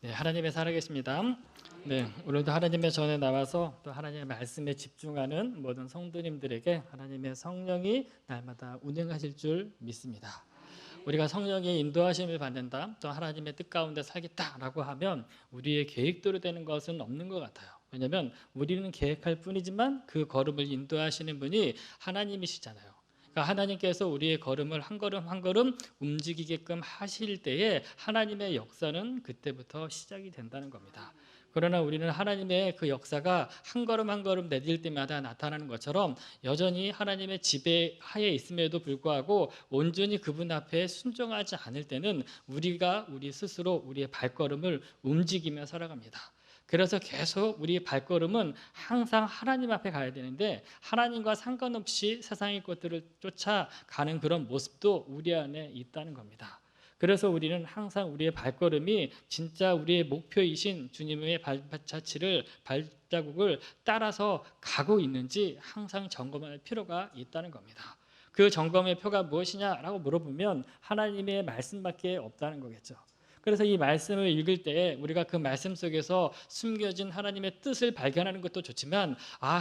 네, 하나님의 살아계십니다. 네, 오늘도 하나님의 전에 나와서 또 하나님의 말씀에 집중하는 모든 성도님들에게 하나님의 성령이 날마다 운행하실 줄 믿습니다. 우리가 성령의 인도하심을 받는다, 또 하나님의 뜻 가운데 살겠다라고 하면 우리의 계획대로 되는 것은 없는 것 같아요. 왜냐하면 우리는 계획할 뿐이지만 그 걸음을 인도하시는 분이 하나님이시잖아요. 그러니까 하나님께서 우리의 걸음을 한 걸음 한 걸음 움직이게끔 하실 때에 하나님의 역사는 그때부터 시작이 된다는 겁니다. 그러나 우리는 하나님의 그 역사가 한 걸음 한 걸음 내딜 때마다 나타나는 것처럼 여전히 하나님의 지배하에 있음에도 불구하고 온전히 그분 앞에 순종하지 않을 때는 우리가 우리 스스로 우리의 발걸음을 움직이며 살아갑니다. 그래서 계속 우리 발걸음은 항상 하나님 앞에 가야 되는데 하나님과 상관없이 세상의 것들을 쫓아가는 그런 모습도 우리 안에 있다는 겁니다. 그래서 우리는 항상 우리의 발걸음이 진짜 우리의 목표이신 주님의 발자국을 따라서 가고 있는지 항상 점검할 필요가 있다는 겁니다. 그 점검의 표가 무엇이냐라고 물어보면 하나님의 말씀밖에 없다는 거겠죠. 그래서 이 말씀을 읽을 때 우리가 그 말씀 속에서 숨겨진 하나님의 뜻을 발견하는 것도 좋지만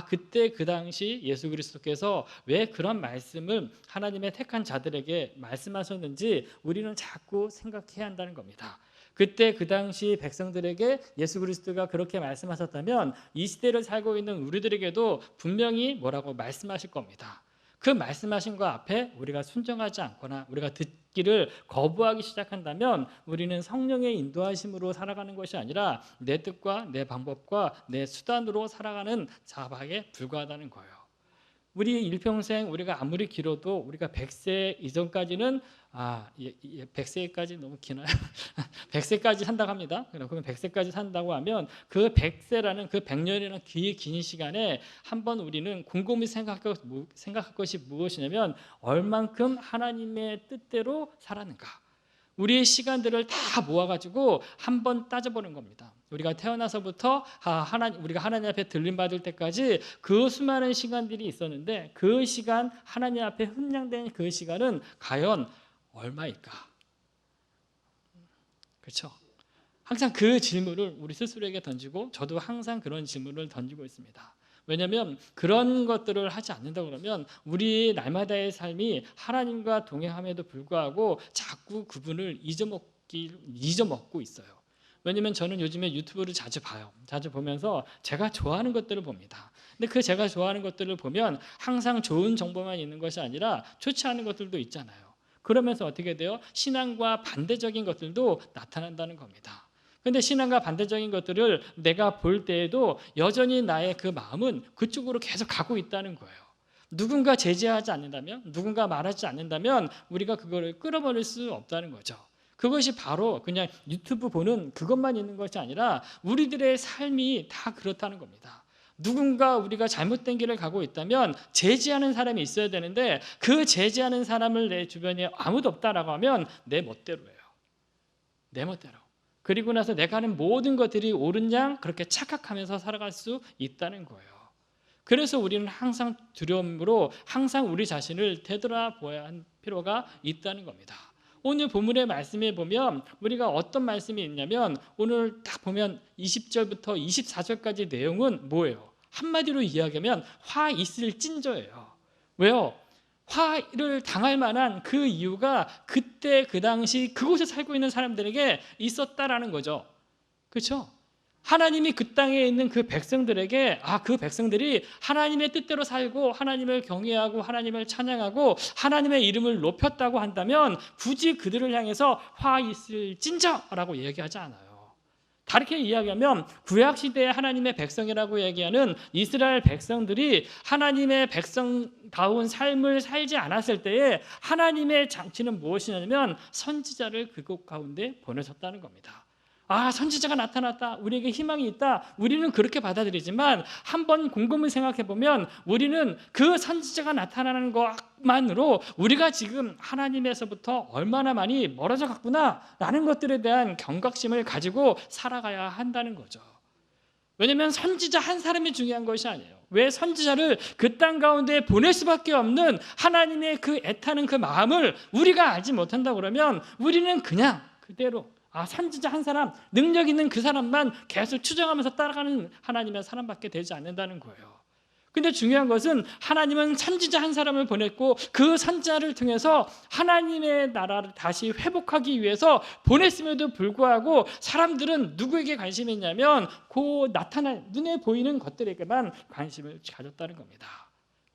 그때 그 당시 예수 그리스도께서 왜 그런 말씀을 하나님의 택한 자들에게 말씀하셨는지 우리는 자꾸 생각해야 한다는 겁니다. 그때 그 당시 백성들에게 예수 그리스도가 그렇게 말씀하셨다면 이 시대를 살고 있는 우리들에게도 분명히 뭐라고 말씀하실 겁니다. 그 말씀하신 것 앞에 우리가 순종하지 않거나 우리가 듣기를 거부하기 시작한다면 우리는 성령의 인도하심으로 살아가는 것이 아니라 내 뜻과 내 방법과 내 수단으로 살아가는 자밖에 불과하다는 거예요. 우리 일평생 우리가 아무리 길어도 우리가 100세 이전까지는 100세까지 너무 기나요? 100세까지 산다고 합니다. 그러면 100세까지 산다고 하면 그 100세라는 그 100년이라는 긴 시간에 한번 우리는 곰곰이 생각할 것이 무엇이냐면 얼만큼 하나님의 뜻대로 살았는가. 우리의 시간들을 다 모아가지고 한번 따져보는 겁니다. 우리가 태어나서부터 우리가 하나님 앞에 들림받을 때까지 그 수많은 시간들이 있었는데 그 시간 하나님 앞에 함량된 그 시간은 과연 얼마일까? 그렇죠? 항상 그 질문을 우리 스스로에게 던지고 저도 항상 그런 질문을 던지고 있습니다. 왜냐하면 그런 것들을 하지 않는다 그러면 우리 날마다의 삶이 하나님과 동행함에도 불구하고 자꾸 그분을 잊어먹고 있어요. 왜냐하면 저는 요즘에 유튜브를 자주 봐요. 자주 보면서 제가 좋아하는 것들을 봅니다. 근데 그 제가 좋아하는 것들을 보면 항상 좋은 정보만 있는 것이 아니라 좋지 않은 것들도 있잖아요. 그러면서 어떻게 돼요? 신앙과 반대적인 것들도 나타난다는 겁니다. 그런데 신앙과 반대적인 것들을 내가 볼 때에도 여전히 나의 그 마음은 그쪽으로 계속 가고 있다는 거예요. 누군가 제지하지 않는다면, 누군가 말하지 않는다면 우리가 그거를 끌어버릴 수 없다는 거죠. 그것이 바로 그냥 유튜브 보는 그것만 있는 것이 아니라 우리들의 삶이 다 그렇다는 겁니다. 누군가 우리가 잘못된 길을 가고 있다면 제지하는 사람이 있어야 되는데 그 제지하는 사람을 내 주변에 아무도 없다라고 하면 내 멋대로예요. 내 멋대로. 그리고 나서 내가 하는 모든 것들이 옳은 양 그렇게 착각하면서 살아갈 수 있다는 거예요. 그래서 우리는 항상 두려움으로 항상 우리 자신을 되돌아보아야 할 필요가 있다는 겁니다. 오늘 본문의 말씀에 보면 우리가 어떤 말씀이 있냐면 오늘 딱 보면 20절부터 24절까지 내용은 뭐예요? 한마디로 이야기하면 화 있을 찐저예요. 왜요? 화를 당할 만한 그 이유가 그때 그 당시 그곳에 살고 있는 사람들에게 있었다라는 거죠. 그렇죠? 하나님이 그 땅에 있는 그 백성들에게 그 백성들이 하나님의 뜻대로 살고 하나님을 경외하고 하나님을 찬양하고 하나님의 이름을 높였다고 한다면 굳이 그들을 향해서 화 있을 찐저라고 얘기하지 않아요. 다르게 이야기하면 구약시대의 하나님의 백성이라고 얘기하는 이스라엘 백성들이 하나님의 백성다운 삶을 살지 않았을 때에 하나님의 장치는 무엇이냐면 선지자를 그곳 가운데 보내셨다는 겁니다. 선지자가 나타났다. 우리에게 희망이 있다. 우리는 그렇게 받아들이지만 한번 곰곰이 생각해보면 우리는 그 선지자가 나타나는 것만으로 우리가 지금 하나님에서부터 얼마나 많이 멀어져 갔구나 라는 것들에 대한 경각심을 가지고 살아가야 한다는 거죠. 왜냐하면 선지자 한 사람이 중요한 것이 아니에요. 왜 선지자를 그 땅 가운데 보낼 수밖에 없는 하나님의 그 애타는 그 마음을 우리가 알지 못한다 그러면 우리는 그냥 그대로 선지자 한 사람, 능력 있는 그 사람만 계속 추정하면서 따라가는 하나님의 사람밖에 되지 않는다는 거예요. 근데 중요한 것은 하나님은 선지자 한 사람을 보냈고 그 선지자를 통해서 하나님의 나라를 다시 회복하기 위해서 보냈음에도 불구하고 사람들은 누구에게 관심이 있냐면 그 나타난 눈에 보이는 것들에게만 관심을 가졌다는 겁니다.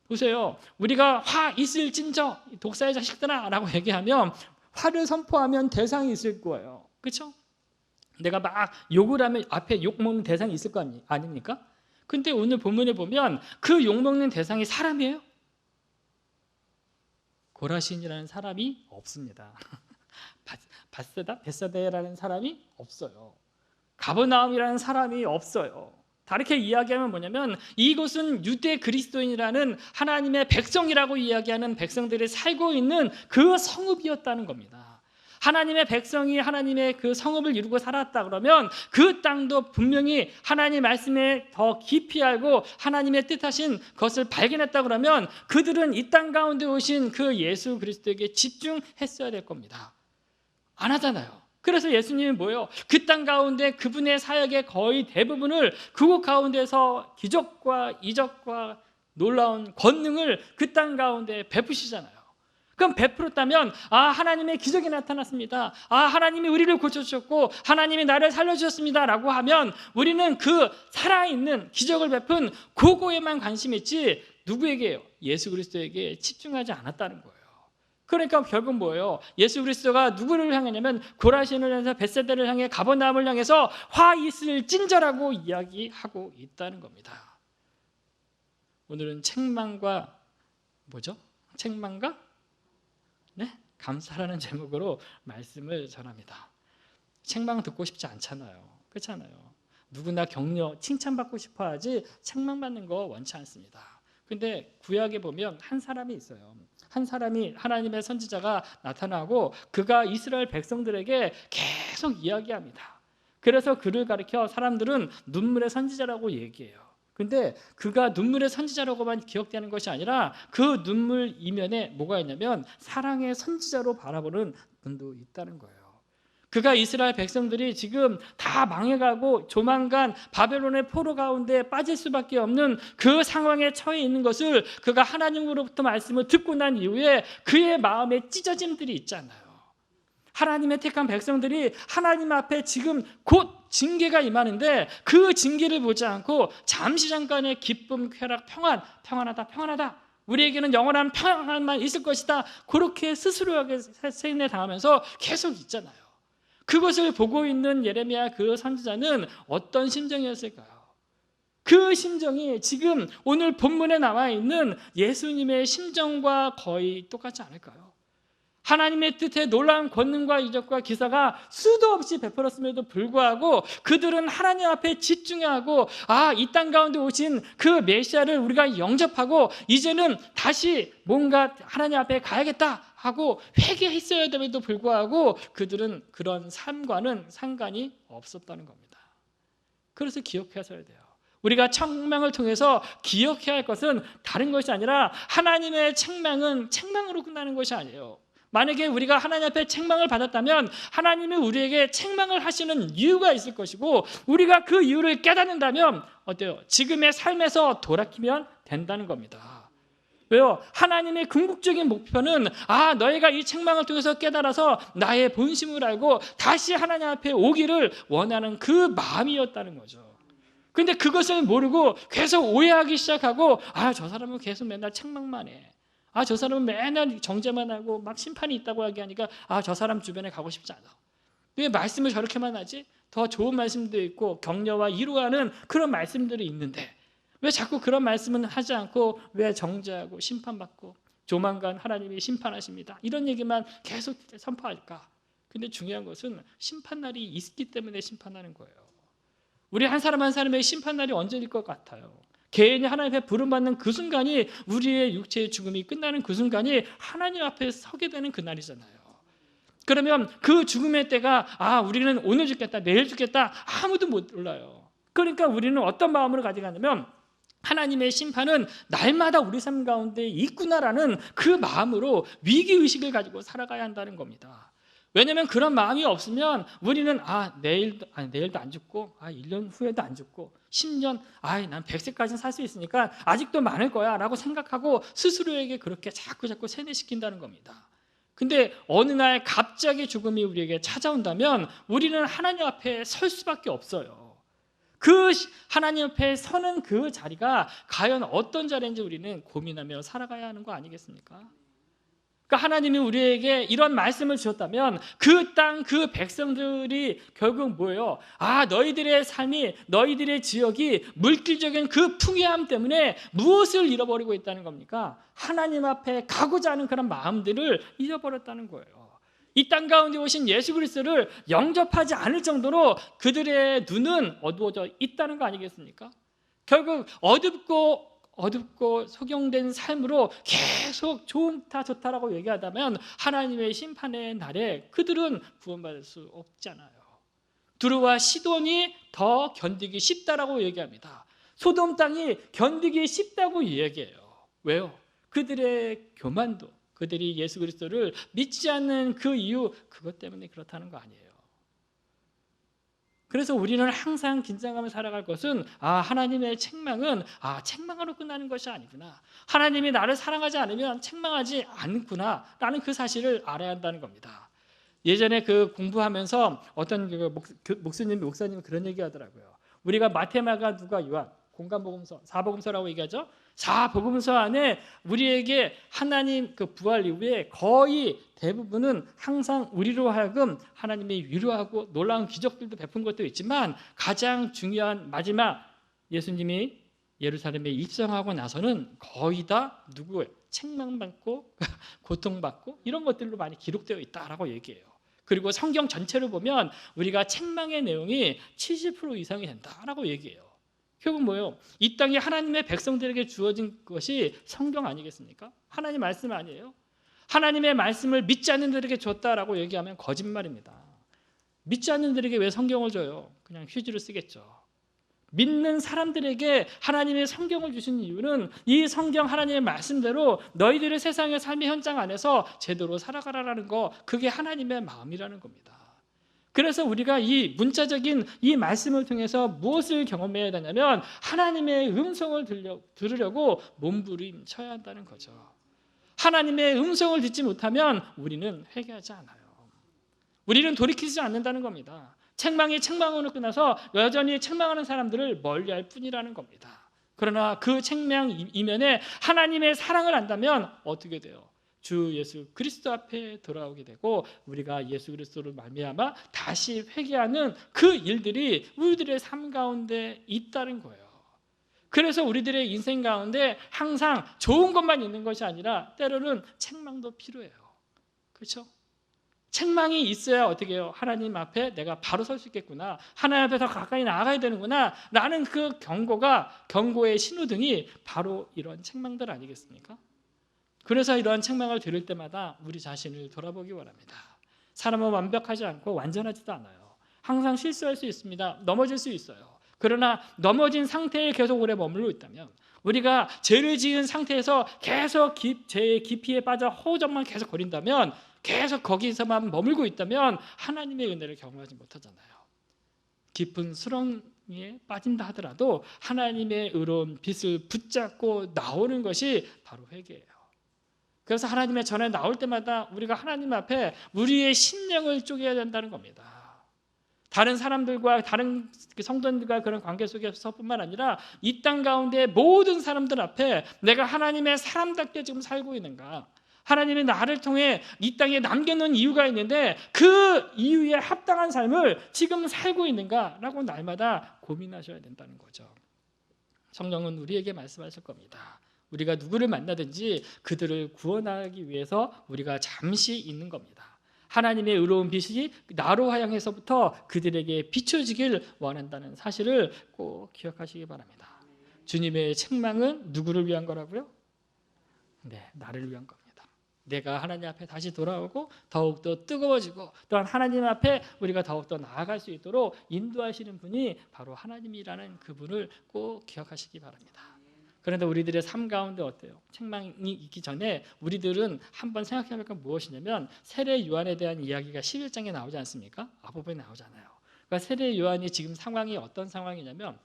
보세요. 우리가 화 있을진저 독사의 자식들아 라고 얘기하면 화를 선포하면 대상이 있을 거예요. 그렇죠? 내가 막 욕을 하면 앞에 욕먹는 대상이 있을 거 아닙니까? 근데 오늘 본문에 보면 그 욕먹는 대상이 사람이에요? 고라신이라는 사람이 없습니다. 벳세다라는 사람이 없어요. 가버나움이라는 사람이 없어요. 다르게 이야기하면 뭐냐면 이곳은 유대 그리스도인이라는 하나님의 백성이라고 이야기하는 백성들이 살고 있는 그 성읍이었다는 겁니다. 하나님의 백성이 하나님의 그 성읍을 이루고 살았다 그러면 그 땅도 분명히 하나님 말씀에 더 깊이 알고 하나님의 뜻하신 것을 발견했다 그러면 그들은 이 땅 가운데 오신 그 예수 그리스도에게 집중했어야 될 겁니다. 안 하잖아요. 그래서 예수님이 뭐예요? 그 땅 가운데 그분의 사역의 거의 대부분을 그곳 가운데서 기적과 이적과 놀라운 권능을 그 땅 가운데 베푸시잖아요. 그럼 베풀었다면 하나님의 기적이 나타났습니다. 하나님이 우리를 고쳐주셨고 하나님이 나를 살려주셨습니다 라고 하면 우리는 그 살아있는 기적을 베푼 그거에만 관심이 있지 누구에게요? 예수 그리스도에게 집중하지 않았다는 거예요. 그러니까 결국 뭐예요? 예수 그리스도가 누구를 향하냐면 고라신을 향해서 벳세다를 향해 가버나움을 향해서 화 있을 찐저라고 이야기하고 있다는 겁니다. 오늘은 책망과 감사라는 제목으로 말씀을 전합니다. 책망 듣고 싶지 않잖아요. 그렇잖아요. 누구나 격려, 칭찬받고 싶어 하지 책망받는 거 원치 않습니다. 근데 구약에 보면 한 사람이 있어요. 한 사람이 하나님의 선지자가 나타나고 그가 이스라엘 백성들에게 계속 이야기합니다. 그래서 그를 가리켜 사람들은 눈물의 선지자라고 얘기해요. 근데 그가 눈물의 선지자라고만 기억되는 것이 아니라 그 눈물 이면에 뭐가 있냐면 사랑의 선지자로 바라보는 분도 있다는 거예요. 그가 이스라엘 백성들이 지금 다 망해가고 조만간 바벨론의 포로 가운데 빠질 수밖에 없는 그 상황에 처해 있는 것을 그가 하나님으로부터 말씀을 듣고 난 이후에 그의 마음에 찢어짐들이 있잖아요. 하나님의 택한 백성들이 하나님 앞에 지금 곧 징계가 임하는데 그 징계를 보지 않고 잠시 잠깐의 기쁨, 쾌락, 평안하다 우리에게는 영원한 평안만 있을 것이다 그렇게 스스로에게 세뇌 당하면서 계속 있잖아요. 그것을 보고 있는 예레미야 그 선지자는 어떤 심정이었을까요? 그 심정이 지금 오늘 본문에 나와 있는 예수님의 심정과 거의 똑같지 않을까요? 하나님의 뜻에 놀라운 권능과 이적과 기사가 수도 없이 베풀었음에도 불구하고 그들은 하나님 앞에 집중하고 이 땅 가운데 오신 그 메시아를 우리가 영접하고 이제는 다시 뭔가 하나님 앞에 가야겠다 하고 회개했어야 됨에도 불구하고 그들은 그런 삶과는 상관이 없었다는 겁니다. 그래서 기억하셔야 돼요. 우리가 책망을 통해서 기억해야 할 것은 다른 것이 아니라 하나님의 책망은 책망으로 끝나는 것이 아니에요. 만약에 우리가 하나님 앞에 책망을 받았다면 하나님이 우리에게 책망을 하시는 이유가 있을 것이고 우리가 그 이유를 깨닫는다면 어때요? 지금의 삶에서 돌아키면 된다는 겁니다. 왜요? 하나님의 궁극적인 목표는 너희가 이 책망을 통해서 깨달아서 나의 본심을 알고 다시 하나님 앞에 오기를 원하는 그 마음이었다는 거죠. 근데 그것을 모르고 계속 오해하기 시작하고 저 사람은 계속 맨날 책망만 해. 저 사람은 맨날 정죄만 하고 막 심판이 있다고 얘기하니까 저 사람 주변에 가고 싶지 않아. 왜 말씀을 저렇게만 하지? 더 좋은 말씀도 있고 격려와 위로하는 그런 말씀들이 있는데 왜 자꾸 그런 말씀은 하지 않고 왜 정죄하고 심판받고 조만간 하나님이 심판하십니다 이런 얘기만 계속 선포할까? 근데 중요한 것은 심판날이 있기 때문에 심판하는 거예요. 우리 한 사람 한 사람의 심판날이 언제일 것 같아요? 개인이 하나님 앞에 부름받는 그 순간이 우리의 육체의 죽음이 끝나는 그 순간이 하나님 앞에 서게 되는 그날이잖아요. 그러면 그 죽음의 때가 우리는 오늘 죽겠다 내일 죽겠다 아무도 못 몰라요. 그러니까 우리는 어떤 마음으로 가져가냐면 하나님의 심판은 날마다 우리 삶 가운데 있구나라는 그 마음으로 위기의식을 가지고 살아가야 한다는 겁니다. 왜냐하면 그런 마음이 없으면 우리는 내일도 안 죽고 1년 후에도 안 죽고 10년 난 100세까지는 살 수 있으니까 아직도 많을 거야 라고 생각하고 스스로에게 그렇게 자꾸 세뇌시킨다는 겁니다. 근데 어느 날 갑자기 죽음이 우리에게 찾아온다면 우리는 하나님 앞에 설 수밖에 없어요. 그 하나님 앞에 서는 그 자리가 과연 어떤 자리인지 우리는 고민하며 살아가야 하는 거 아니겠습니까? 그러니까 하나님이 우리에게 이런 말씀을 주셨다면 그 땅, 그 백성들이 결국 뭐예요? 너희들의 삶이, 너희들의 지역이 물질적인 그 풍요함 때문에 무엇을 잃어버리고 있다는 겁니까? 하나님 앞에 가고자 하는 그런 마음들을 잃어버렸다는 거예요. 이 땅 가운데 오신 예수 그리스도를 영접하지 않을 정도로 그들의 눈은 어두워져 있다는 거 아니겠습니까? 결국 어둡고 소경된 삶으로 계속 좋다라고 얘기하다면 하나님의 심판의 날에 그들은 구원받을 수 없잖아요. 두루와 시돈이 더 견디기 쉽다라고 얘기합니다. 소돔 땅이 견디기 쉽다고 얘기해요. 왜요? 그들의 교만도, 그들이 예수 그리스도를 믿지 않는 그 이유, 그것 때문에 그렇다는 거 아니에요. 그래서 우리는 항상 긴장하며 살아갈 것은 하나님의 책망은 책망으로 끝나는 것이 아니구나. 하나님이 나를 사랑하지 않으면 책망하지 않구나 라는 그 사실을 알아야 한다는 겁니다. 예전에 그 공부하면서 어떤 목사님이 그런 얘기 하더라고요. 우리가 마태, 마가, 누가, 요한 공간복음서, 사복음서라고 얘기하죠. 4복음서 안에 우리에게 하나님 그 부활 이후에 거의 대부분은 항상 우리로 하여금 하나님이 위로하고 놀라운 기적들도 베푼 것도 있지만 가장 중요한 마지막 예수님이 예루살렘에 입성하고 나서는 거의 다 누구예요? 책망받고 고통받고 이런 것들로 많이 기록되어 있다라고 얘기해요. 그리고 성경 전체를 보면 우리가 책망의 내용이 70% 이상이 된다라고 얘기해요. 결국 뭐예요? 이 땅에 하나님의 백성들에게 주어진 것이 성경 아니겠습니까? 하나님 말씀 아니에요? 하나님의 말씀을 믿지 않는 들에게 줬다라고 얘기하면 거짓말입니다. 믿지 않는 들에게 왜 성경을 줘요? 그냥 휴지를 쓰겠죠. 믿는 사람들에게 하나님의 성경을 주신 이유는 이 성경 하나님의 말씀대로 너희들의 세상의 삶의 현장 안에서 제대로 살아가라는 거, 그게 하나님의 마음이라는 겁니다. 그래서 우리가 이 문자적인 이 말씀을 통해서 무엇을 경험해야 되냐면 하나님의 음성을 들으려고 몸부림쳐야 한다는 거죠. 하나님의 음성을 듣지 못하면 우리는 회개하지 않아요. 우리는 돌이키지 않는다는 겁니다. 책망이 책망으로 끝나서 여전히 책망하는 사람들을 멀리할 뿐이라는 겁니다. 그러나 그 책망 이면에 하나님의 사랑을 안다면 어떻게 돼요? 주 예수 그리스도 앞에 돌아오게 되고 우리가 예수 그리스도를 말미암아 다시 회개하는 그 일들이 우리들의 삶 가운데 있다는 거예요. 그래서 우리들의 인생 가운데 항상 좋은 것만 있는 것이 아니라 때로는 책망도 필요해요. 그렇죠? 책망이 있어야 어떻게 해요? 하나님 앞에 내가 바로 설 수 있겠구나. 하나님 앞에 더 가까이 나아가야 되는구나. 라는 그 경고의 신호등이 바로 이런 책망들 아니겠습니까? 그래서 이러한 책망을 들을 때마다 우리 자신을 돌아보기 원합니다. 사람은 완벽하지 않고 완전하지도 않아요. 항상 실수할 수 있습니다. 넘어질 수 있어요. 그러나 넘어진 상태에 계속 오래 머물러 있다면, 우리가 죄를 지은 상태에서 계속 죄의 깊이에 빠져 허우적만 계속 거린다면, 계속 거기서만 머물고 있다면 하나님의 은혜를 경험하지 못하잖아요. 깊은 수렁에 빠진다 하더라도 하나님의 의로운 빛을 붙잡고 나오는 것이 바로 회개예요. 그래서 하나님의 전에 나올 때마다 우리가 하나님 앞에 우리의 심령을 쪼개야 된다는 겁니다. 다른 사람들과 다른 성도들과 그런 관계 속에서뿐만 아니라 이 땅 가운데 모든 사람들 앞에 내가 하나님의 사람답게 지금 살고 있는가, 하나님이 나를 통해 이 땅에 남겨놓은 이유가 있는데 그 이유에 합당한 삶을 지금 살고 있는가라고 날마다 고민하셔야 된다는 거죠. 성령은 우리에게 말씀하실 겁니다. 우리가 누구를 만나든지 그들을 구원하기 위해서 우리가 잠시 있는 겁니다. 하나님의 의로운 빛이 나로 하여금서부터 그들에게 비춰지길 원한다는 사실을 꼭 기억하시기 바랍니다. 주님의 책망은 누구를 위한 거라고요? 네, 나를 위한 겁니다. 내가 하나님 앞에 다시 돌아오고 더욱더 뜨거워지고 또한 하나님 앞에 우리가 더욱더 나아갈 수 있도록 인도하시는 분이 바로 하나님이라는 그분을 꼭 기억하시기 바랍니다. 그런데 우리들의 삶 가운데 어때요? 책망이 있기 전에 우리들은 한번 생각해 볼 건 무엇이냐면 세례 요한에 대한 이야기가 11장에 나오지 않습니까? 앞부분에 나오잖아요. 그러니까 세례 요한이 지금 상황이 어떤 상황이냐면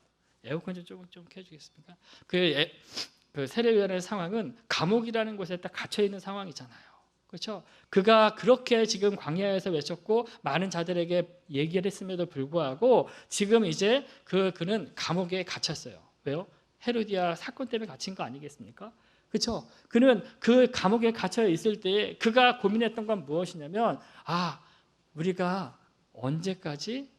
에어컨 좀 켜주겠습니까? 그 세례 요한의 상황은 감옥이라는 곳에 딱 갇혀 있는 상황이잖아요. 그렇죠? 그가 그렇게 지금 광야에서 외쳤고 많은 자들에게 얘기를 했음에도 불구하고 지금 이제 그는 감옥에 갇혔어요. 왜요? 헤로디아 사건 때문에 갇힌 거 아니겠습니까? 그렇죠? 그는 그 감옥에 갇혀 있을 때 그가 고민했던 건 무엇이냐면 우리가 언제까지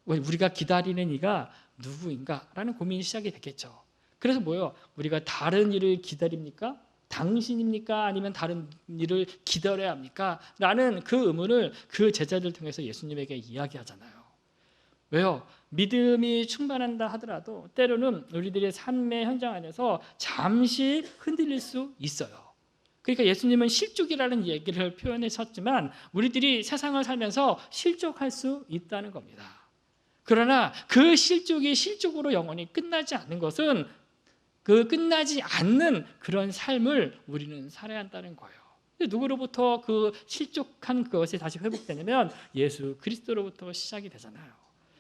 우리가 기다리는 이가 누구인가라는 고민이 시작이 됐겠죠. 그래서 뭐예요? 우리가 다른 일을 기다립니까? 당신입니까? 아니면 다른 일을 기다려야 합니까? 라는 그 의문을 그 제자들 통해서 예수님에게 이야기하잖아요. 왜요? 믿음이 충만한다 하더라도 때로는 우리들의 삶의 현장 안에서 잠시 흔들릴 수 있어요. 그러니까 예수님은 실족이라는 얘기를 표현하셨지만 우리들이 세상을 살면서 실족할 수 있다는 겁니다. 그러나 그 실족이 실족으로 영원히 끝나지 않는 것은 그 끝나지 않는 그런 삶을 우리는 살아야 한다는 거예요. 누구로부터 그 실족한 것이 다시 회복되냐면 예수 그리스도로부터 시작이 되잖아요.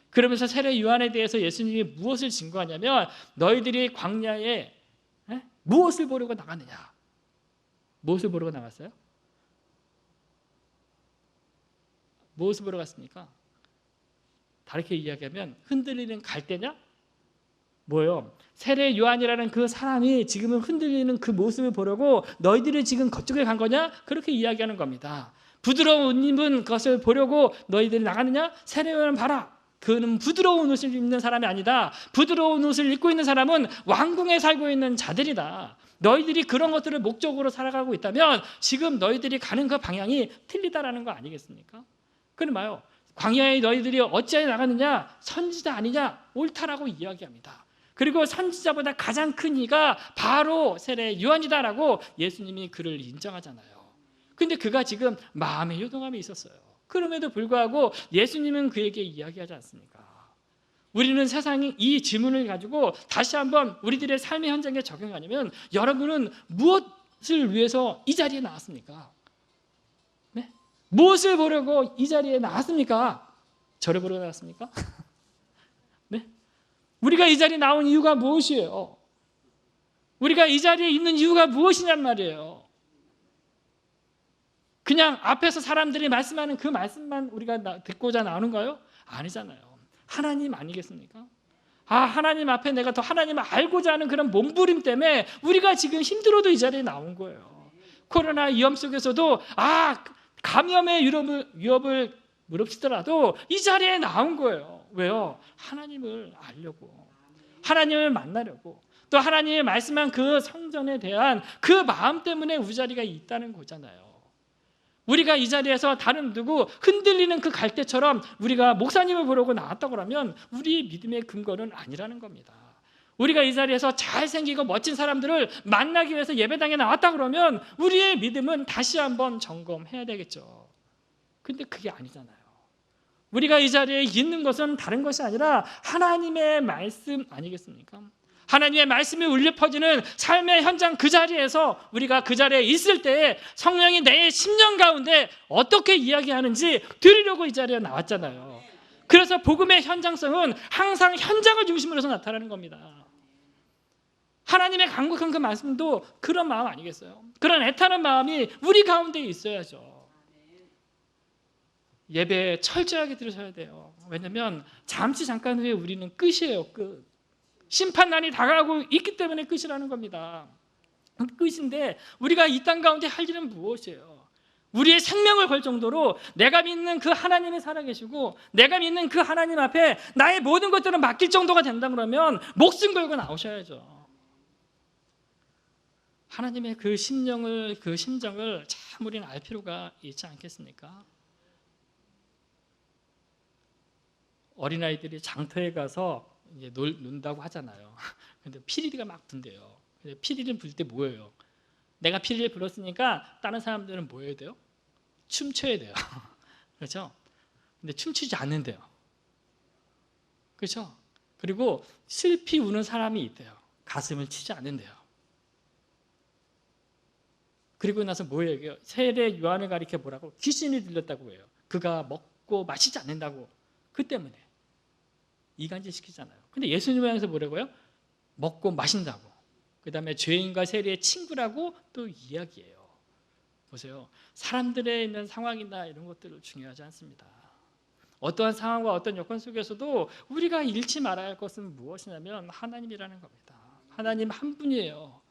그러면서 세례 요한에 대해서 예수님이 무엇을 증거하냐면 너희들이 광야에 무엇을 보려고 나갔느냐? 무엇을 보려고 나갔어요? 무엇을 보러 갔습니까? 다르게 이야기하면 흔들리는 갈대냐? 뭐예요? 세례 요한이라는 그 사람이 지금은 흔들리는 그 모습을 보려고 너희들이 지금 그쪽에 간 거냐? 그렇게 이야기하는 겁니다. 부드러운 옷 입은 것을 보려고 너희들이 나갔느냐? 세례 요한 봐라. 그는 부드러운 옷을 입는 사람이 아니다. 부드러운 옷을 입고 있는 사람은 왕궁에 살고 있는 자들이다. 너희들이 그런 것들을 목적으로 살아가고 있다면 지금 너희들이 가는 그 방향이 틀리다라는 거 아니겠습니까? 그럼 봐요. 광야에 너희들이 어찌하여 나갔느냐? 선지자 아니냐? 옳다라고 이야기합니다. 그리고 선지자보다 가장 큰 이가 바로 세례 요한이다라고 예수님이 그를 인정하잖아요. 근데 그가 지금 마음의 요동함이 있었어요. 그럼에도 불구하고 예수님은 그에게 이야기하지 않습니까? 우리는 세상이 이 질문을 가지고 다시 한번 우리들의 삶의 현장에 적용하려면 여러분은 무엇을 위해서 이 자리에 나왔습니까? 네? 무엇을 보려고 이 자리에 나왔습니까? 저를 보러 나왔습니까? 네? 우리가 이 자리에 나온 이유가 무엇이에요? 우리가 이 자리에 있는 이유가 무엇이냔 말이에요. 그냥 앞에서 사람들이 말씀하는 그 말씀만 우리가 듣고자 나오는가요? 아니잖아요. 하나님 아니겠습니까? 하나님 앞에 내가 더 하나님을 알고자 하는 그런 몸부림 때문에 우리가 지금 힘들어도 이 자리에 나온 거예요. 코로나 위험 속에서도 감염의 위협을 무릅쓰더라도 이 자리에 나온 거예요. 왜요? 하나님을 알려고, 하나님을 만나려고, 또 하나님의 말씀한 그 성전에 대한 그 마음 때문에 우리 자리가 있다는 거잖아요. 우리가 이 자리에서 다른 누구 흔들리는 그 갈대처럼 우리가 목사님을 부르고 나왔다고 하면 우리의 믿음의 근거는 아니라는 겁니다. 우리가 이 자리에서 잘생기고 멋진 사람들을 만나기 위해서 예배당에 나왔다 그러면 우리의 믿음은 다시 한번 점검해야 되겠죠. 근데 그게 아니잖아요. 우리가 이 자리에 있는 것은 다른 것이 아니라 하나님의 말씀 아니겠습니까? 하나님의 말씀이 울려 퍼지는 삶의 현장 그 자리에서 우리가 그 자리에 있을 때 성령이 내 심령 가운데 어떻게 이야기하는지 들으려고 이 자리에 나왔잖아요. 그래서 복음의 현장성은 항상 현장을 중심으로 해서 나타나는 겁니다. 하나님의 간곡한 그 말씀도 그런 마음 아니겠어요? 그런 애타는 마음이 우리 가운데 있어야죠. 예배 철저하게 들으셔야 돼요. 왜냐하면 잠깐 후에 우리는 끝이에요. 끝. 심판날이 다가오고 있기 때문에 끝이라는 겁니다. 끝인데 우리가 이 땅 가운데 할 일은 무엇이에요? 우리의 생명을 걸 정도로 내가 믿는 그 하나님이 살아계시고 내가 믿는 그 하나님 앞에 나의 모든 것들을 맡길 정도가 된다 그러면 목숨 걸고 나오셔야죠. 하나님의 그 심령을, 그 심정을 참 우리는 알 필요가 있지 않겠습니까? 어린아이들이 장터에 가서 이제 논다고 하잖아요. 근데 피리가 막 분대요. 근데 피리를 불 때 뭐예요? 내가 피리를 불었으니까 다른 사람들은 뭐 해야 돼요? 춤춰야 돼요. 그렇죠? 근데 춤추지 않는데요. 그렇죠? 그리고 슬피 우는 사람이 있대요. 가슴을 치지 않는데요. 그리고 나서 뭐예요? 세례 요한을 가리켜 뭐라고? 귀신이 들렸다고 해요. 그가 먹고 마시지 않는다고. 그 때문에 이간질 시키잖아요. 근데 예수님을 향해서 뭐라고요? 먹고 마신다고. 그 다음에 죄인과 세리의 친구라고 또 이야기해요. 보세요. 사람들의 있는 상황이나 이런 것들은 중요하지 않습니다. 어떠한 상황과 어떤 여건 속에서도 우리가 잃지 말아야 할 것은 무엇이냐면 하나님이라는 겁니다. 하나님 한 분이에요.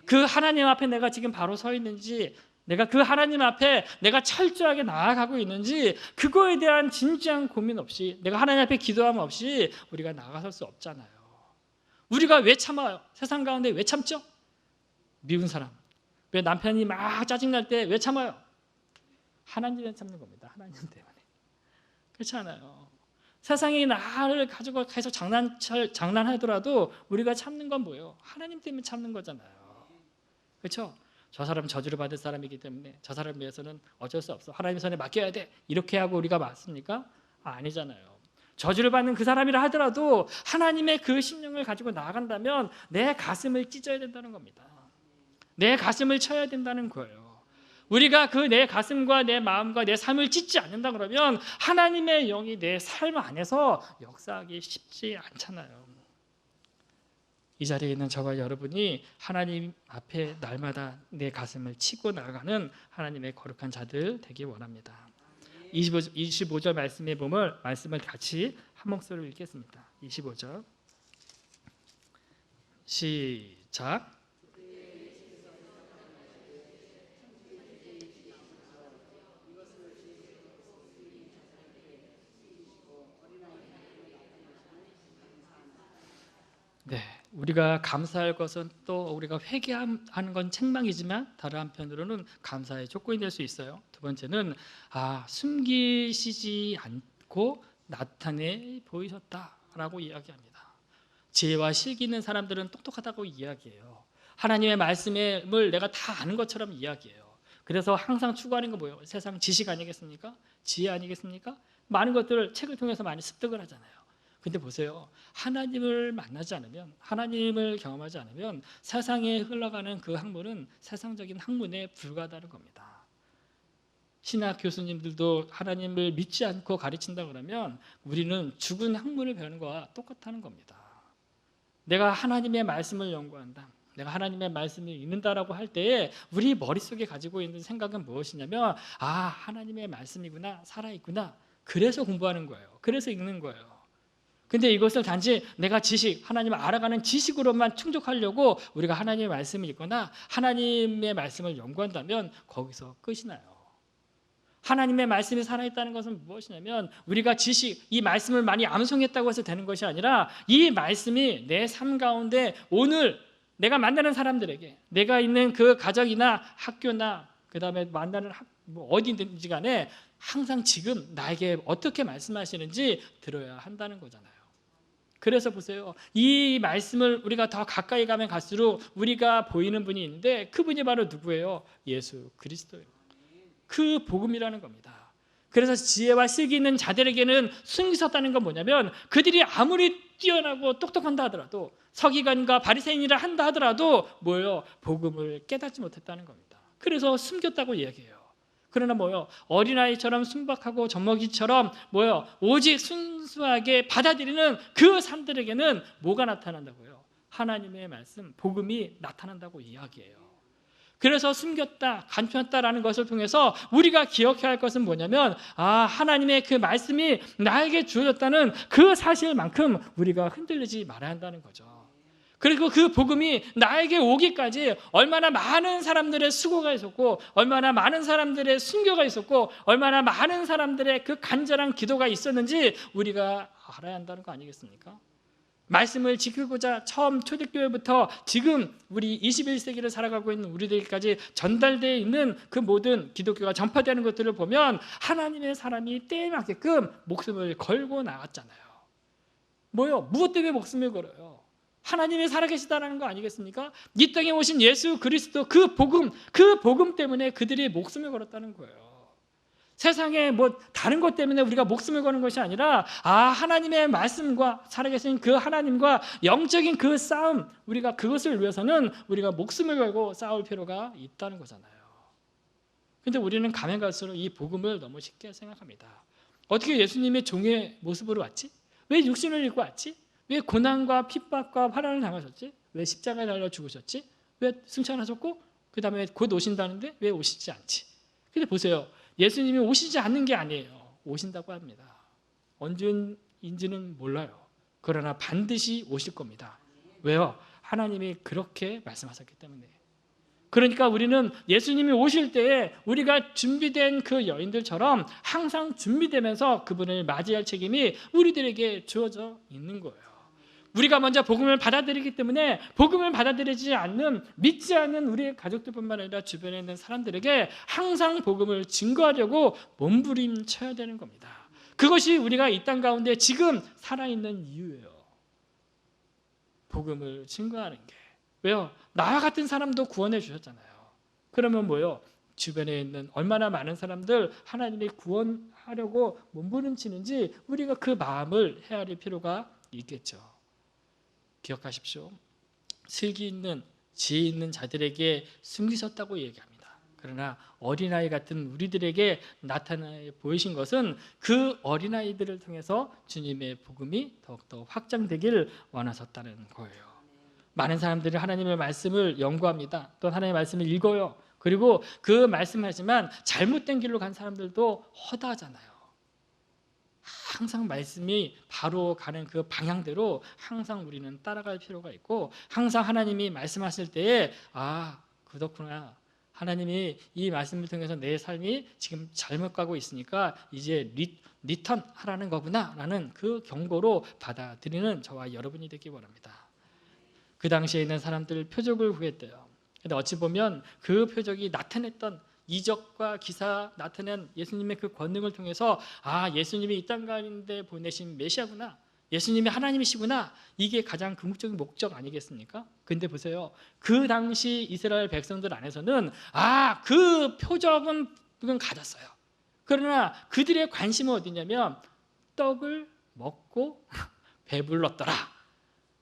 그 하나님 앞에 내가 지금 바로 서 있는지, 내가 그 하나님 앞에 내가 철저하게 나아가고 있는지, 그거에 대한 진지한 고민 없이, 내가 하나님 앞에 기도함 없이 우리가 나아갈 수 없잖아요. 우리가 왜 참아요? 세상 가운데 왜 참죠? 미운 사람. 왜 남편이 막 짜증날 때 왜 참아요? 하나님 때문에 참는 겁니다. 하나님 때문에. 그렇지 않아요. 세상이 나를 가지고 계속 장난하더라도 우리가 참는 건 뭐예요? 하나님 때문에 참는 거잖아요. 그렇죠? 저 사람은 저주를 받을 사람이기 때문에 저 사람을 위해서는 어쩔 수 없어. 하나님 손에 맡겨야 돼. 이렇게 하고 우리가 맞습니까? 아니잖아요. 저주를 받는 그 사람이라 하더라도 하나님의 그 심령을 가지고 나아간다면 내 가슴을 찢어야 된다는 겁니다. 내 가슴을 쳐야 된다는 거예요. 우리가 그 내 가슴과 내 마음과 내 삶을 찢지 않는다 그러면 하나님의 영이 내 삶 안에서 역사하기 쉽지 않잖아요. 이 자리에 있는 저와 여러분이 하나님 앞에 날마다 내 가슴을 치고 나아가는 하나님의 거룩한 자들 되기 원합니다. 25절 말씀에 보면 말씀을 같이 한 목소리로 읽겠습니다. 25절 시작. 네, 우리가 감사할 것은 또 우리가 회개하는 건 책망이지만 다른 한편으로는 감사의 조건이 될 수 있어요. 두 번째는 숨기시지 않고 나타내 보이셨다라고 이야기합니다. 지혜와 실기 있는 사람들은 똑똑하다고 이야기해요. 하나님의 말씀을 내가 다 아는 것처럼 이야기해요. 그래서 항상 추구하는 건 뭐예요? 세상 지식 아니겠습니까? 지혜 아니겠습니까? 많은 것들을 책을 통해서 많이 습득을 하잖아요. 근데 보세요. 하나님을 만나지 않으면, 하나님을 경험하지 않으면 세상에 흘러가는 그 학문은 세상적인 학문에 불과하다는 겁니다. 신학 교수님들도 하나님을 믿지 않고 가르친다 그러면 우리는 죽은 학문을 배우는 거와 똑같다는 겁니다. 내가 하나님의 말씀을 연구한다, 내가 하나님의 말씀을 읽는다라고 할 때에 우리 머릿속에 가지고 있는 생각은 무엇이냐면 하나님의 말씀이구나, 살아있구나, 그래서 공부하는 거예요. 그래서 읽는 거예요. 근데 이것을 단지 내가 하나님을 알아가는 지식으로만 충족하려고 우리가 하나님의 말씀을 읽거나 하나님의 말씀을 연구한다면 거기서 끝이 나요. 하나님의 말씀이 살아있다는 것은 무엇이냐면 우리가 이 말씀을 많이 암송했다고 해서 되는 것이 아니라 이 말씀이 내 삶 가운데 오늘 내가 만나는 사람들에게, 내가 있는 그 가정이나 학교나 그 다음에 만나는 어디든지 간에 항상 지금 나에게 어떻게 말씀하시는지 들어야 한다는 거잖아요. 그래서 보세요. 이 말씀을 우리가 더 가까이 가면 갈수록 우리가 보이는 분이 있는데 그분이 바로 누구예요? 예수 그리스도예요. 그 복음이라는 겁니다. 그래서 지혜와 실기 있는 자들에게는 숨기셨다는 건 뭐냐면 그들이 아무리 뛰어나고 똑똑한다 하더라도, 서기관과 바리새인이라 한다 하더라도 뭐예요? 복음을 깨닫지 못했다는 겁니다. 그래서 숨겼다고 이야기해요. 그러나 어린아이처럼 순박하고 젖먹이처럼 오직 순수하게 받아들이는 그 사람들에게는 뭐가 나타난다고요? 하나님의 말씀, 복음이 나타난다고 이야기해요. 그래서 숨겼다, 감추었다라는 것을 통해서 우리가 기억해야 할 것은 뭐냐면 하나님의 그 말씀이 나에게 주어졌다는 그 사실만큼 우리가 흔들리지 말아야 한다는 거죠. 그리고 그 복음이 나에게 오기까지 얼마나 많은 사람들의 수고가 있었고, 얼마나 많은 사람들의 순교가 있었고, 얼마나 많은 사람들의 그 간절한 기도가 있었는지 우리가 알아야 한다는 거 아니겠습니까? 말씀을 지키고자 처음 초대교회부터 지금 우리 21세기를 살아가고 있는 우리들까지 전달되어 있는 그 모든 기독교가 전파되는 것들을 보면 하나님의 사람이 때에 맞게끔 목숨을 걸고 나갔잖아요. 무엇 때문에 목숨을 걸어요? 하나님이 살아계시다는 거 아니겠습니까? 이 땅에 오신 예수 그리스도 그 복음 때문에 그들이 목숨을 걸었다는 거예요. 세상에 다른 것 때문에 우리가 목숨을 거는 것이 아니라 하나님의 말씀과 살아계신 그 하나님과 영적인 그 싸움, 우리가 그것을 위해서는 우리가 목숨을 걸고 싸울 필요가 있다는 거잖아요. 근데 우리는 가면 갈수록 이 복음을 너무 쉽게 생각합니다. 어떻게 예수님의 종의 모습으로 왔지? 왜 육신을 입고 왔지? 왜 고난과 핍박과 화난을 당하셨지? 왜 십자가에 달려 죽으셨지? 왜 승천하셨고 그 다음에 곧 오신다는데 왜 오시지 않지? 근데 보세요. 예수님이 오시지 않는 게 아니에요. 오신다고 합니다. 언제인지는 몰라요. 그러나 반드시 오실 겁니다. 왜요? 하나님이 그렇게 말씀하셨기 때문에. 그러니까 우리는 예수님이 오실 때에 우리가 준비된 그 여인들처럼 항상 준비되면서 그분을 맞이할 책임이 우리들에게 주어져 있는 거예요. 우리가 먼저 복음을 받아들이기 때문에 복음을 받아들이지 않는, 믿지 않는 우리의 가족들뿐만 아니라 주변에 있는 사람들에게 항상 복음을 증거하려고 몸부림쳐야 되는 겁니다. 그것이 우리가 이 땅 가운데 지금 살아있는 이유예요. 복음을 증거하는 게. 왜요? 나와 같은 사람도 구원해 주셨잖아요. 그러면 뭐요? 주변에 있는 얼마나 많은 사람들 하나님이 구원하려고 몸부림치는지 우리가 그 마음을 헤아릴 필요가 있겠죠. 기억하십시오. 슬기 있는, 지혜 있는 자들에게 숨기셨다고 얘기합니다. 그러나 어린아이 같은 우리들에게 나타나 보이신 것은 그 어린아이들을 통해서 주님의 복음이 더욱더 확장되기를 원하셨다는 거예요. 많은 사람들이 하나님의 말씀을 연구합니다. 또 하나님의 말씀을 읽어요. 그리고 그 말씀하지만 잘못된 길로 간 사람들도 허다하잖아요. 항상 말씀이 바로 가는 그 방향대로 항상 우리는 따라갈 필요가 있고, 항상 하나님이 말씀하실 때에 그렇구나, 하나님이 이 말씀을 통해서 내 삶이 지금 잘못 가고 있으니까 이제 리턴 하라는 거구나 라는 그 경고로 받아들이는 저와 여러분이 되기 원합니다. 그 당시에 있는 사람들 표적을 구했대요. 근데 어찌 보면 그 표적이 나타냈던 이적과 기사, 나타낸 예수님의 그 권능을 통해서 예수님이 이 땅 가운데 보내신 메시아구나, 예수님이 하나님이시구나, 이게 가장 궁극적인 목적 아니겠습니까? 근데 보세요. 그 당시 이스라엘 백성들 안에서는 그 표적은 가졌어요. 그러나 그들의 관심은 어디냐면 떡을 먹고 배불렀더라.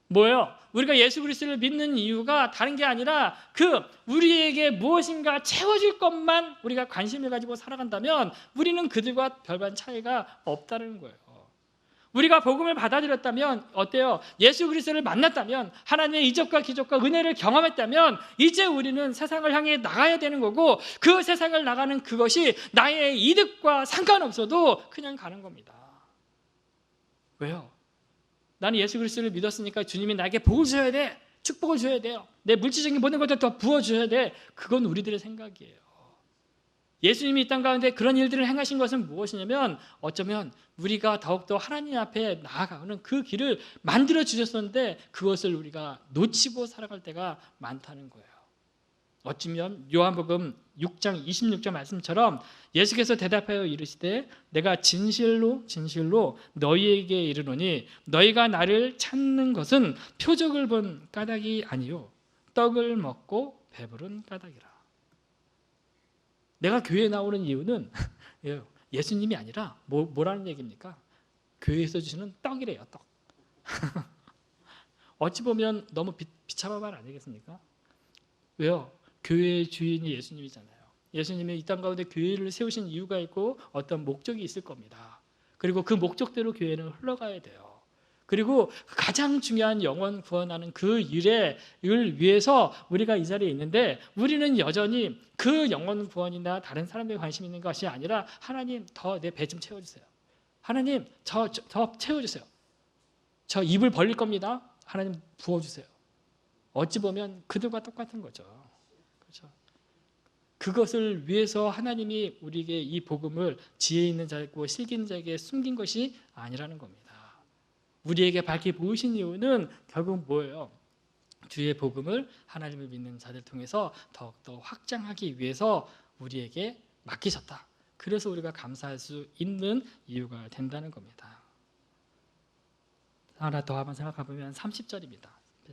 뭐예요? 우리가 예수 그리스도를 믿는 이유가 다른 게 아니라 우리에게 무엇인가 채워줄 것만 우리가 관심을 가지고 살아간다면 우리는 그들과 별반 차이가 없다는 거예요. 우리가 복음을 받아들였다면 어때요? 예수 그리스도를 만났다면, 하나님의 이적과 기적과 은혜를 경험했다면 이제 우리는 세상을 향해 나가야 되는 거고, 그 세상을 나가는 그것이 나의 이득과 상관없어도 그냥 가는 겁니다. 왜요? 나는 예수 그리스도를 믿었으니까 주님이 나에게 복을 줘야 돼, 축복을 줘야 돼요, 내 물질적인 모든 것들 더 부어줘야 돼. 그건 우리들의 생각이에요. 예수님이 이 땅 가운데 그런 일들을 행하신 것은 무엇이냐면, 어쩌면 우리가 더욱더 하나님 앞에 나아가는 그 길을 만들어 주셨었는데 그것을 우리가 놓치고 살아갈 때가 많다는 거예요. 어쩌면 요한복음 6장 26절 말씀처럼 예수께서 대답하여 이르시되 내가 진실로 진실로 너희에게 이르노니 너희가 나를 찾는 것은 표적을 본 까닭이 아니요 떡을 먹고 배부른 까닭이라. 내가 교회에 나오는 이유는 예수님이 아니라 뭐라는 얘기입니까? 교회에서 주시는 떡이래요. 떡. 어찌 보면 너무 비참한 말 아니겠습니까? 왜요? 교회의 주인이 예수님이잖아요. 예수님이 이 땅 가운데 교회를 세우신 이유가 있고 어떤 목적이 있을 겁니다. 그리고 그 목적대로 교회는 흘러가야 돼요. 그리고 가장 중요한 영혼 구원하는 그 일을 위해서 우리가 이 자리에 있는데, 우리는 여전히 그 영혼 구원이나 다른 사람들에 관심 있는 것이 아니라, 하나님 더 내 배 좀 채워주세요, 하나님 더 채워주세요, 저 입을 벌릴 겁니다, 하나님 부어주세요. 어찌 보면 그들과 똑같은 거죠. 그렇죠? 그것을 위해서 하나님이 우리에게 이 복음을 지혜 있는 자고 실기 있는 자에게 숨긴 것이 아니라는 겁니다. 우리에게 밝히 보이신 이유는 결국 뭐예요? 주의 복음을 하나님을 믿는 자들 통해서 더욱더 확장하기 위해서 우리에게 맡기셨다. 그래서 우리가 감사할 수 있는 이유가 된다는 겁니다. 하나 더 한번 생각해보면 30절입니다.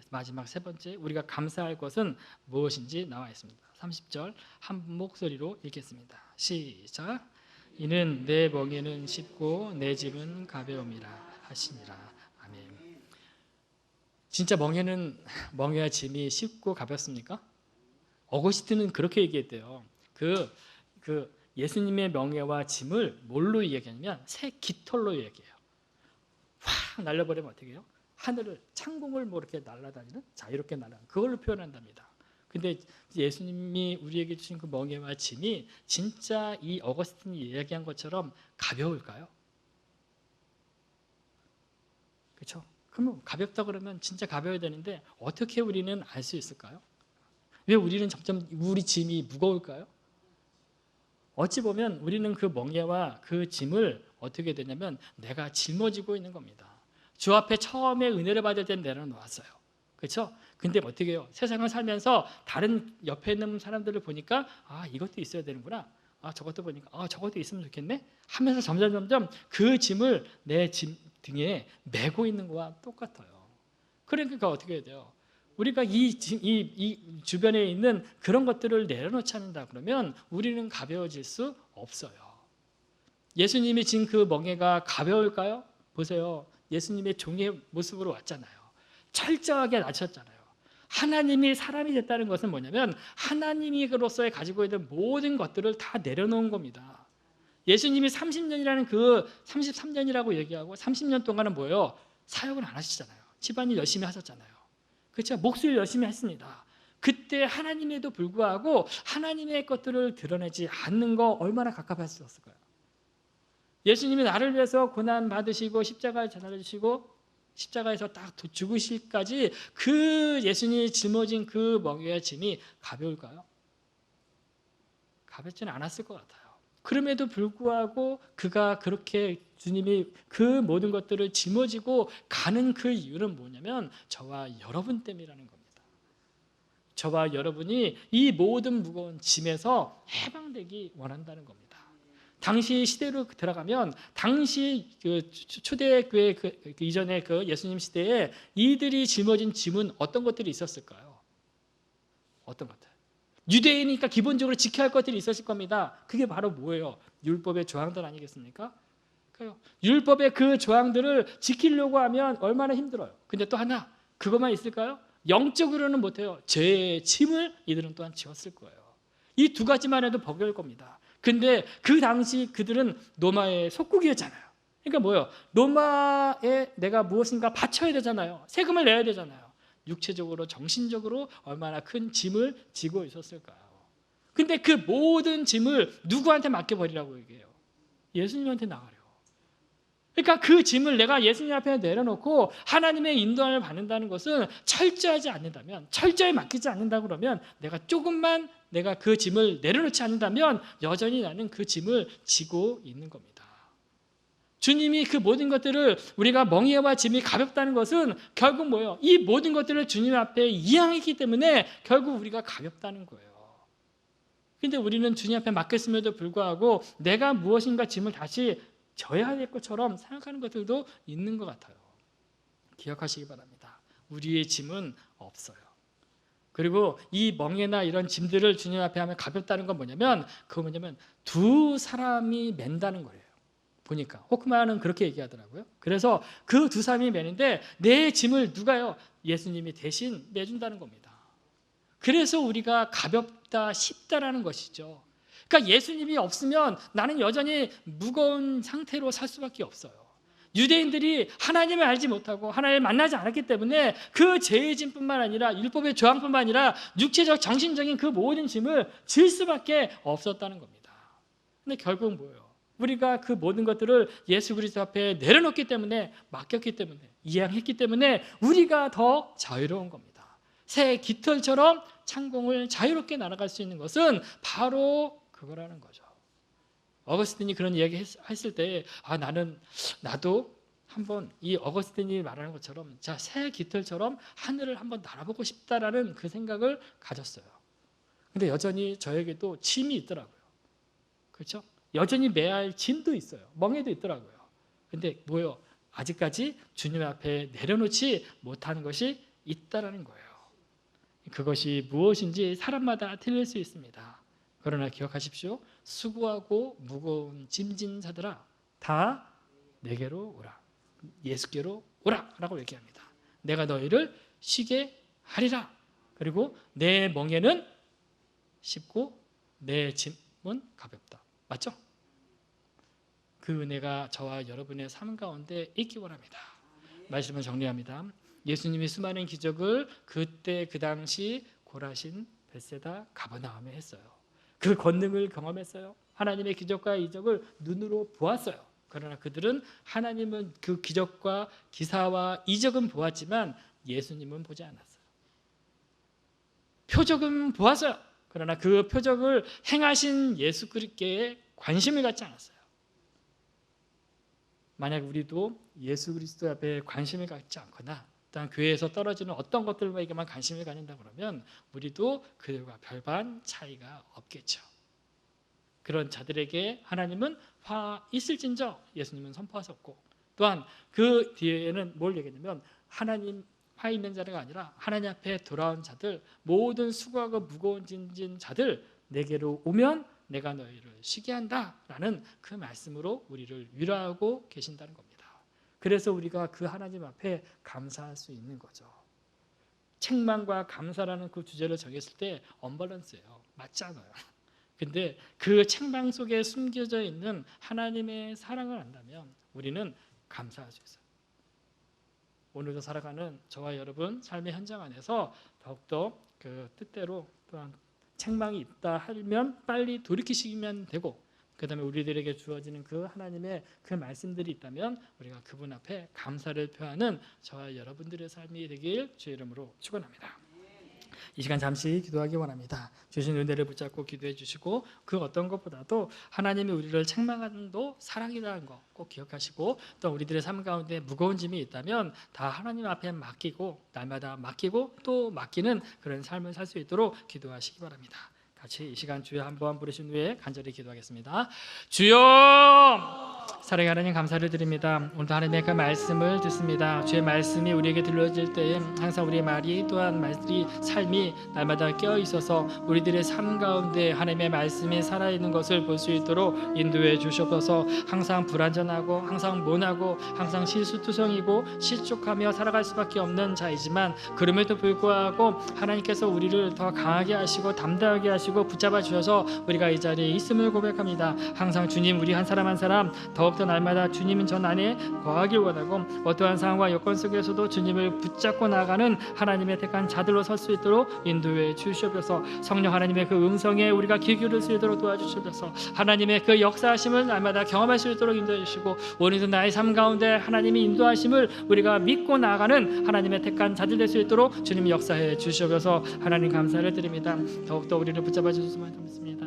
마지막 세 번째, 우리가 감사할 것은 무엇인지 나와 있습니다. 30절 한 목소리로 읽겠습니다. 시작. 이는 내 멍에는 쉽고 내 짐은 가벼움이라 하시니라. 아멘. 진짜 멍에와 짐이 쉽고 가볍습니까? 어거스틴은 그렇게 얘기했대요. 그 예수님의 명예와 짐을 뭘로 얘기하냐면 새 깃털로 얘기해요. 확 날려버리면 어떻게 해요? 하늘을 창공을 뭐 이렇게 날아다니는 자유롭게 날아다니는 그걸로 표현한답니다. 근데 예수님이 우리에게 주신 그 멍에와 짐이 진짜 이 어거스틴이 얘기한 것처럼 가벼울까요? 그렇죠? 그러면 가볍다 그러면 진짜 가벼워야 되는데 어떻게 우리는 알 수 있을까요? 왜 우리는 점점 우리 짐이 무거울까요? 어찌 보면 우리는 그 멍에와 그 짐을 어떻게 되냐면 내가 짊어지고 있는 겁니다. 주 앞에 처음에 은혜를 받을 때는 내려놓았어요. 그렇죠? 근데 어떻게 해요? 세상을 살면서 다른 옆에 있는 사람들을 보니까 아 이것도 있어야 되는구나. 아 저것도 보니까 아 저것도 있으면 좋겠네. 하면서 점점 그 짐을 내 짐 등에 메고 있는 거와 똑같아요. 그러니까 어떻게 해야 돼요? 우리가 이 주변에 있는 그런 것들을 내려놓지 않는다 그러면 우리는 가벼워질 수 없어요. 예수님이 진 그 멍에가 가벼울까요? 보세요. 예수님의 종의 모습으로 왔잖아요. 철저하게 낮췄잖아요. 하나님이 사람이 됐다는 것은 뭐냐면 하나님으로서의 가지고 있는 모든 것들을 다 내려놓은 겁니다. 예수님이 30년이라는 그 33년이라고 얘기하고 30년 동안은 뭐예요? 사역을 안 하시잖아요. 집안일 열심히 하셨잖아요. 그렇죠? 목소리 열심히 했습니다. 그때 하나님에도 불구하고 하나님의 것들을 드러내지 않는 거 얼마나 갑갑하셨을까요? 예수님이 나를 위해서 고난 받으시고 십자가에 달리시고 십자가에서 딱 죽으실까지 그 예수님이 짊어진 그 멍에와 짐이 가벼울까요? 가볍지는 않았을 것 같아요. 그럼에도 불구하고 그가 그렇게 주님이 그 모든 것들을 짊어지고 가는 그 이유는 뭐냐면 저와 여러분 때문이라는 겁니다. 저와 여러분이 이 모든 무거운 짐에서 해방되기 원한다는 겁니다. 당시 시대로 들어가면 당시 그 초대교회 그 이전에 그 예수님 시대에 이들이 짊어진 짐은 어떤 것들이 있었을까요? 어떤 것들? 유대인이니까 기본적으로 지켜야 할 것들이 있었을 겁니다. 그게 바로 뭐예요? 율법의 조항들 아니겠습니까? 율법의 그 조항들을 지키려고 하면 얼마나 힘들어요. 근데 또 하나 그것만 있을까요? 영적으로는 못해요. 죄의 짐을 이들은 또한 지었을 거예요. 이 두 가지만 해도 버거울 겁니다. 근데 그 당시 그들은 로마의 속국이었잖아요. 그러니까 뭐예요? 로마에 내가 무엇인가 바쳐야 되잖아요. 세금을 내야 되잖아요. 육체적으로 정신적으로 얼마나 큰 짐을 지고 있었을까요? 근데 그 모든 짐을 누구한테 맡겨버리라고 얘기해요? 예수님한테 나가려. 그러니까 그 짐을 내가 예수님 앞에 내려놓고 하나님의 인도함을 받는다는 것은 철저하지 않는다면, 철저히 맡기지 않는다 그러면 내가 조금만 내가 그 짐을 내려놓지 않는다면 여전히 나는 그 짐을 지고 있는 겁니다. 주님이 그 모든 것들을 우리가 멍에와 짐이 가볍다는 것은 결국 뭐예요? 이 모든 것들을 주님 앞에 이양했기 때문에 결국 우리가 가볍다는 거예요. 근데 우리는 주님 앞에 맡겼음에도 불구하고 내가 무엇인가 짐을 다시 져야 할 것처럼 생각하는 것들도 있는 것 같아요. 기억하시기 바랍니다. 우리의 짐은 없어요. 그리고 이 멍에나 이런 짐들을 주님 앞에 하면 가볍다는 건 뭐냐면 두 사람이 맨다는 거예요. 보니까 호크만은 그렇게 얘기하더라고요. 그래서 그 두 사람이 매는데 내 짐을 누가요? 예수님이 대신 매준다는 겁니다. 그래서 우리가 가볍다 쉽다라는 것이죠. 그러니까 예수님이 없으면 나는 여전히 무거운 상태로 살 수밖에 없어요. 유대인들이 하나님을 알지 못하고 하나님을 만나지 않았기 때문에 그 죄의 짐뿐만 아니라 율법의 조항뿐만 아니라 육체적 정신적인 그 모든 짐을 질 수밖에 없었다는 겁니다. 근데 결국은 뭐예요? 우리가 그 모든 것들을 예수 그리스도 앞에 내려놓기 때문에 맡겼기 때문에 이양했기 때문에 우리가 더 자유로운 겁니다. 새 깃털처럼 창공을 자유롭게 날아갈 수 있는 것은 바로 그거라는 거죠. 어거스틴이 그런 이야기 했을 때 나도 한번 이 어거스틴이 말하는 것처럼 새 깃털처럼 하늘을 한번 날아보고 싶다라는 그 생각을 가졌어요. 근데 여전히 저에게도 짐이 있더라고요. 그렇죠? 여전히 매야 할 짐도 있어요. 멍에도 있더라고요. 근데 뭐요? 아직까지 주님 앞에 내려놓지 못하는 것이 있다라는 거예요. 그것이 무엇인지 사람마다 틀릴 수 있습니다. 그러나 기억하십시오. 수고하고 무거운 짐진 자들아 다 내게로 오라. 예수께로 오라 라고 얘기합니다. 내가 너희를 쉬게 하리라. 그리고 내 멍에는 쉽고 내 가볍다. 맞죠? 그 은혜가 저와 여러분의 삶 가운데 있기 원합니다. 말씀을 정리합니다. 예수님이 수많은 기적을 그때 그 당시 고라신, 벳세다, 가버나움에 했어요. 그 권능을 경험했어요. 하나님의 기적과 이적을 눈으로 보았어요. 그러나 그들은 하나님은 그 기적과 기사와 이적은 보았지만 예수님은 보지 않았어요. 표적은 보았어요. 그러나 그 표적을 행하신 예수 그리스도께 관심을 갖지 않았어요. 만약 우리도 예수 그리스도 앞에 관심을 갖지 않거나 일단 교회에서 떨어지는 어떤 것들에게만 관심을 갖는다 그러면 우리도 그들과 별반 차이가 없겠죠. 그런 자들에게 하나님은 화 있을진저 예수님은 선포하셨고, 또한 그 뒤에는 뭘 얘기했냐면 하나님 화 있는 자가 아니라 하나님 앞에 돌아온 자들, 모든 수고하고 무거운 짐진 자들 내게로 오면 내가 너희를 쉬게 한다라는 그 말씀으로 우리를 위로하고 계신다는 겁니다. 그래서 우리가 그 하나님 앞에 감사할 수 있는 거죠. 책망과 감사라는 그 주제를 정했을 때 언밸런스예요. 맞지 않아요. 근데 그 책망 속에 숨겨져 있는 하나님의 사랑을 안다면 우리는 감사할 수 있어요. 오늘도 살아가는 저와 여러분 삶의 현장 안에서 더욱더 그 뜻대로 또한 책망이 있다 하면 빨리 돌이키시면 되고, 그 다음에 우리들에게 주어지는 그 하나님의 그 말씀들이 있다면 우리가 그분 앞에 감사를 표하는 저와 여러분들의 삶이 되길 주의 이름으로 축원합니다. 이 시간 잠시 기도하기 원합니다. 주신 은혜를 붙잡고 기도해 주시고, 그 어떤 것보다도 하나님이 우리를 책망하는 도 사랑이라는 거 꼭 기억하시고, 또 우리들의 삶 가운데 무거운 짐이 있다면 다 하나님 앞에 맡기고 날마다 맡기고 또 맡기는 그런 삶을 살 수 있도록 기도하시기 바랍니다. 같이 이 시간 주여 한번 부르신 후에 간절히 기도하겠습니다. 주여! 사랑의 하나님 감사를 드립니다. 오늘도 하나님의 그 말씀을 듣습니다. 주의 말씀이 우리에게 들려질 때에 항상 우리의 말이 또한 말이 삶이 날마다 깨어 있어서 우리들의 삶 가운데 하나님의 말씀이 살아있는 것을 볼 수 있도록 인도해 주시옵소서. 항상 불완전하고 항상 모나고 항상 실수투성이고 실족하며 살아갈 수밖에 없는 자이지만, 그럼에도 불구하고 하나님께서 우리를 더 강하게 하시고 담대하게 하시고 붙잡아 주셔서 우리가 이 자리에 있음을 고백합니다. 항상 주님, 우리 한 사람 한 사람 더욱더 날마다 주님은 전 안에 거하길 원하고, 어떠한 상황과 여건 속에서도 주님을 붙잡고 나가는 하나님의 택한 자들로 설 수 있도록 인도해 주시옵소서. 성령 하나님의 그 음성에 우리가 귀 기울일 수 있도록 도와주시옵소서. 하나님의 그 역사하심을 날마다 경험할 수 있도록 인도해 주시고, 오늘도 나의 삶 가운데 하나님이 인도하심을 우리가 믿고 나가는 하나님의 택한 자들 될 수 있도록 주님 역사해 주시옵소서. 하나님 감사를 드립니다. 더욱더 우리를 붙잡아 주셨으면 좋겠습니다.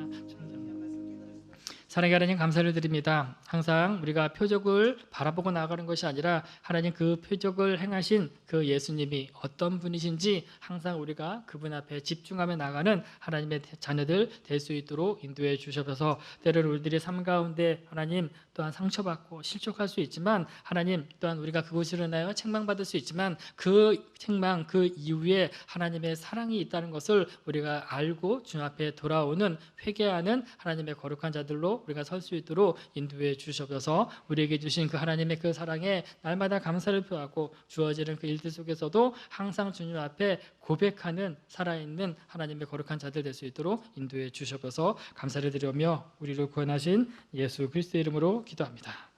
사랑의 하나님 감사를 드립니다. 항상 우리가 표적을 바라보고 나아가는 것이 아니라 하나님 그 표적을 행하신 그 예수님이 어떤 분이신지 항상 우리가 그분 앞에 집중하며 나가는 하나님의 자녀들 될 수 있도록 인도해 주셔서, 때로는 우리들의 삶 가운데 하나님 또한 상처받고 실족할 수 있지만, 하나님 또한 우리가 그곳으로 인하여 책망받을 수 있지만 그 책망 그 이후에 하나님의 사랑이 있다는 것을 우리가 알고 주 앞에 돌아오는 회개하는 하나님의 거룩한 자들로 우리가 설 수 있도록 인도해 주셔서, 우리에게 주신 그 하나님의 그 사랑에 날마다 감사를 표하고 주어지는 그 일들 속에서도 항상 주님 앞에 고백하는 살아있는 하나님의 거룩한 자들 될 수 있도록 인도해 주셔서 감사를 드리며 우리를 구원하신 예수 그리스도의 이름으로 기도합니다.